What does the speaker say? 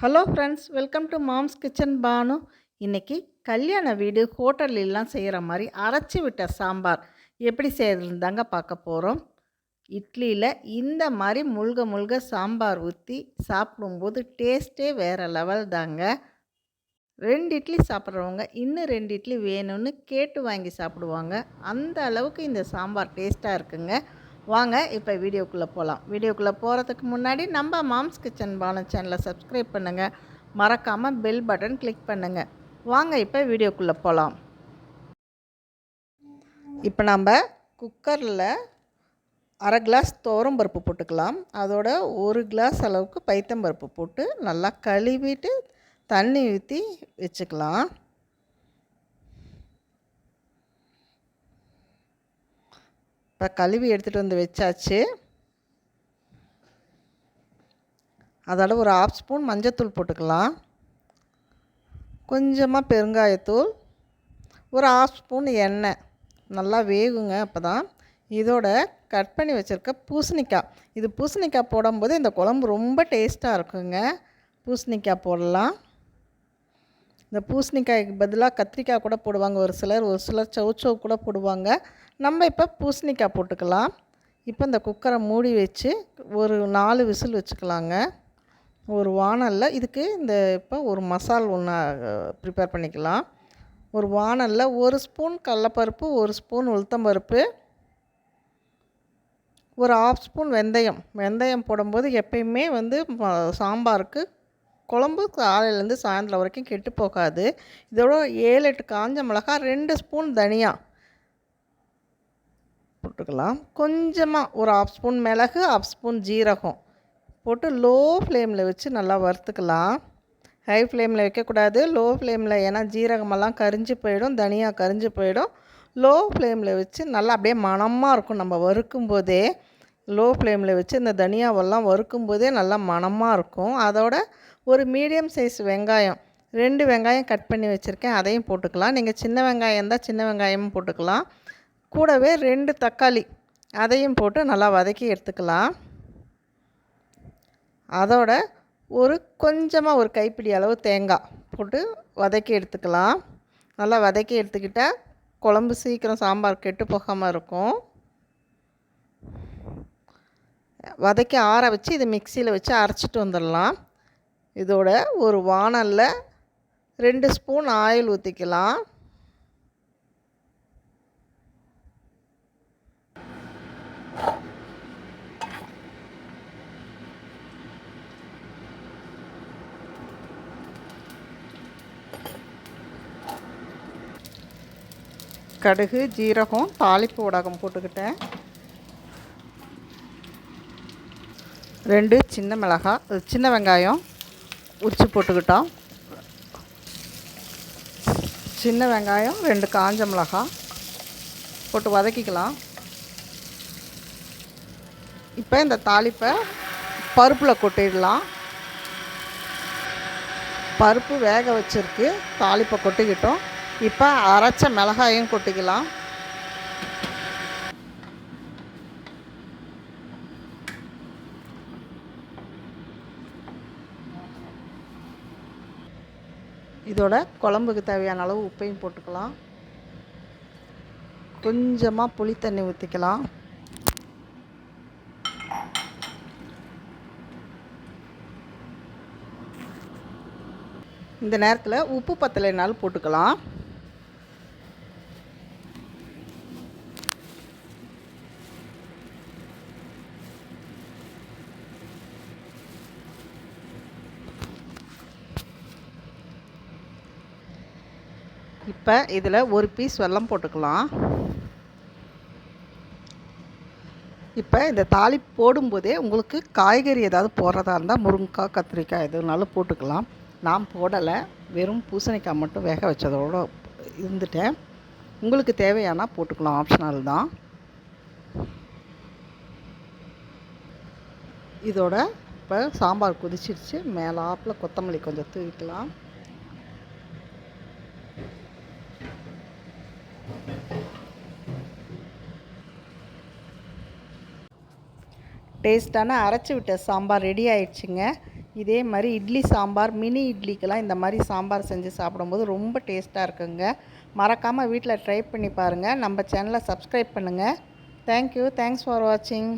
Hello friends, welcome to mom's kitchen Banu. இன்றைக்கி கல்யாண வீடு ஹோட்டல்லாம் செய்கிற மாதிரி அரைச்சி விட்ட சாம்பார் எப்படி செய்கிறதுன்னு தாங்க பார்க்க போகிறோம். இட்லியில் இந்த மாதிரி முழுக முழுக சாம்பார் ஊற்றி சாப்பிடும்போது டேஸ்ட்டே வேறு லெவல் தாங்க. 2 இட்லி சாப்பிட்றவங்க இன்னும் 2 இட்லி வேணும்னு கேட்டு வாங்கி சாப்பிடுவாங்க. அந்த அளவுக்கு இந்த சாம்பார் டேஸ்ட்டாக இருக்குங்க. வாங்க இப்போ வீடியோக்குள்ளே போகலாம். வீடியோக்குள்ளே போகிறதுக்கு முன்னாடி நம்ம மாம்ஸ் கிச்சன் பானு சேனலை சப்ஸ்கிரைப் பண்ணுங்கள். மறக்காமல் பெல் பட்டன் கிளிக் பண்ணுங்கள். வாங்க இப்போ வீடியோக்குள்ளே போகலாம். இப்போ நம்ம குக்கரில் அரை கிளாஸ் துவரம்பருப்பு போட்டுக்கலாம். அதோட 1 கிளாஸ் அளவுக்கு பைத்தம்பருப்பு போட்டு நல்லா கழுவிட்டு தண்ணி ஊற்றி வச்சுக்கலாம். இப்போ கழுவி எடுத்துகிட்டு வந்து வச்சாச்சு. அதோட ஒரு 1/2 ஸ்பூன் மஞ்சத்தூள் போட்டுக்கலாம். கொஞ்சமாக பெருங்காயத்தூள், ஒரு 1/2 ஸ்பூன் எண்ணெய். நல்லா வேகுங்க. அப்போ தான் இதோட கட் பண்ணி வச்சுருக்க பூசணிக்காய், இது பூசணிக்காய் போடும்போது இந்த குழம்பு ரொம்ப டேஸ்ட்டாக இருக்குங்க. பூசணிக்காய் போடலாம். இந்த பூசணிக்காய்க்கு பதிலாக கத்திரிக்காய் கூட போடுவாங்க ஒரு சிலர் சௌச்சௌ கூட போடுவாங்க. நம்ம இப்போ பூசணிக்காய் போட்டுக்கலாம். இப்போ இந்த குக்கரை மூடி வச்சு ஒரு 4 விசில் வச்சுக்கலாங்க. ஒரு வாணலில் இதுக்கு இப்போ ஒரு மசால் ஒன்று ப்ரிப்பேர் பண்ணிக்கலாம். ஒரு வாணலில் 1 ஸ்பூன் கடலப்பருப்பு, 1 ஸ்பூன் உளுத்தம்பருப்பு, ஒரு 1/2 ஸ்பூன் வெந்தயம் போடும்போது எப்பயுமே சாம்பாருக்கு குழம்பு காலையிலேருந்து சாயந்தரம் வரைக்கும் கெட்டு போகாது. இதோட 7-8 காஞ்ச மிளகாய், 2 ஸ்பூன் தனியா போட்டுக்கலாம். கொஞ்சமாக ஒரு 1/2 ஸ்பூன் மிளகு, 1/2 ஸ்பூன் ஜீரகம் போட்டு லோ ஃப்ளேமில் வச்சு நல்லா வறுத்துக்கலாம். ஹை ஃப்ளேமில் வைக்கக்கூடாது, லோ ஃப்ளேமில். ஏன்னா ஜீரகமெல்லாம் கரிஞ்சு போயிடும், தனியாக கரிஞ்சு போயிடும். லோ ஃப்ளேமில் வச்சு நல்லா அப்படியே மணமாக இருக்கும். நம்ம வறுக்கும்போதே லோ ஃப்ளேமில் வச்சு இந்த தனியாவெல்லாம் வறுக்கும்போதே நல்லா மணமாக இருக்கும். அதோட ஒரு மீடியம் சைஸ் வெங்காயம், 2 வெங்காயம் கட் பண்ணி வச்சுருக்கேன், அதையும் போட்டுக்கலாம். நீங்கள் சின்ன வெங்காயம் இருந்தால் சின்ன வெங்காயமும் போட்டுக்கலாம். கூடவே 2 தக்காளி, அதையும் போட்டு நல்லா வதக்கி எடுத்துக்கலாம். அதோட கொஞ்சமாக ஒரு கைப்பிடி அளவு தேங்காய் போட்டு வதக்கி எடுத்துக்கலாம். நல்லா வதக்கி எடுத்துக்கிட்டால் குழம்பு சீக்கிரம் சாம்பார் கெட்டு போகாமல் இருக்கும். வதக்கி ஆற வச்சு இது மிக்சியில் வச்சு அரைச்சிட்டு வந்துடலாம். இதோட ஒரு வாணலில் 2 ஸ்பூன் ஆயில் ஊற்றிக்கலாம். கடுகு, ஜீரகம், தாளிப்பு வடகம் போட்டுக்கிட்டேன். 2 சின்ன வெங்காயம் உரித்து போட்டுக்கிட்டோம். சின்ன வெங்காயம், 2 காஞ்ச மிளகாய் போட்டு வதக்கிக்கலாம். இப்போ இந்த தாளிப்பை பருப்பில் கொட்டிடலாம். பருப்பு வேக வச்சுருக்கு, தாளிப்பை கொட்டிக்கிட்டோம். இப்போ அரைச்ச மிளகாயும் கொட்டிக்கலாம். இதோட குழம்புக்கு தேவையான அளவு உப்பையும் போட்டுக்கலாம். கொஞ்சமாக புளி தண்ணி ஊற்றிக்கலாம். இந்த நேரத்தில் உப்பு பத்தலைனாலும் போட்டுக்கலாம். இப்போ இதில் ஒரு பீஸ் வெல்லம் போட்டுக்கலாம். இப்போ இந்த தாளிப்பு போடும்போதே உங்களுக்கு காய்கறி ஏதாவது போடுறதா இருந்தால் முருங்கைக்காய், கத்திரிக்காய் எதுனாலும் போட்டுக்கலாம். நான் போடலை, வெறும் பூசணிக்காய் மட்டும் வேக வச்சதோடு இருந்துட்டேன். உங்களுக்கு தேவையானால் போட்டுக்கலாம், ஆப்ஷனல் தான். இதோட இப்போ சாம்பார் கொதிச்சிருச்சு. மேலாப்பில் கொத்தமல்லி கொஞ்சம் தூவிக்கலாம். டேஸ்ட்டான அரைச்சி விட்ட சாம்பார் ரெடி ஆயிடுச்சுங்க. இதே மாதிரி இட்லி சாம்பார், மினி இட்லிக்கெல்லாம் இந்த மாதிரி சாம்பார் செஞ்சு சாப்பிடும்போது ரொம்ப டேஸ்ட்டாக இருக்குங்க. மறக்காமல் வீட்டில் ட்ரை பண்ணி பாருங்கள். நம்ம சேனலை சப்ஸ்கிரைப் பண்ணுங்கள். தேங்க்யூ. தேங்க்ஸ் ஃபார் வாட்சிங்.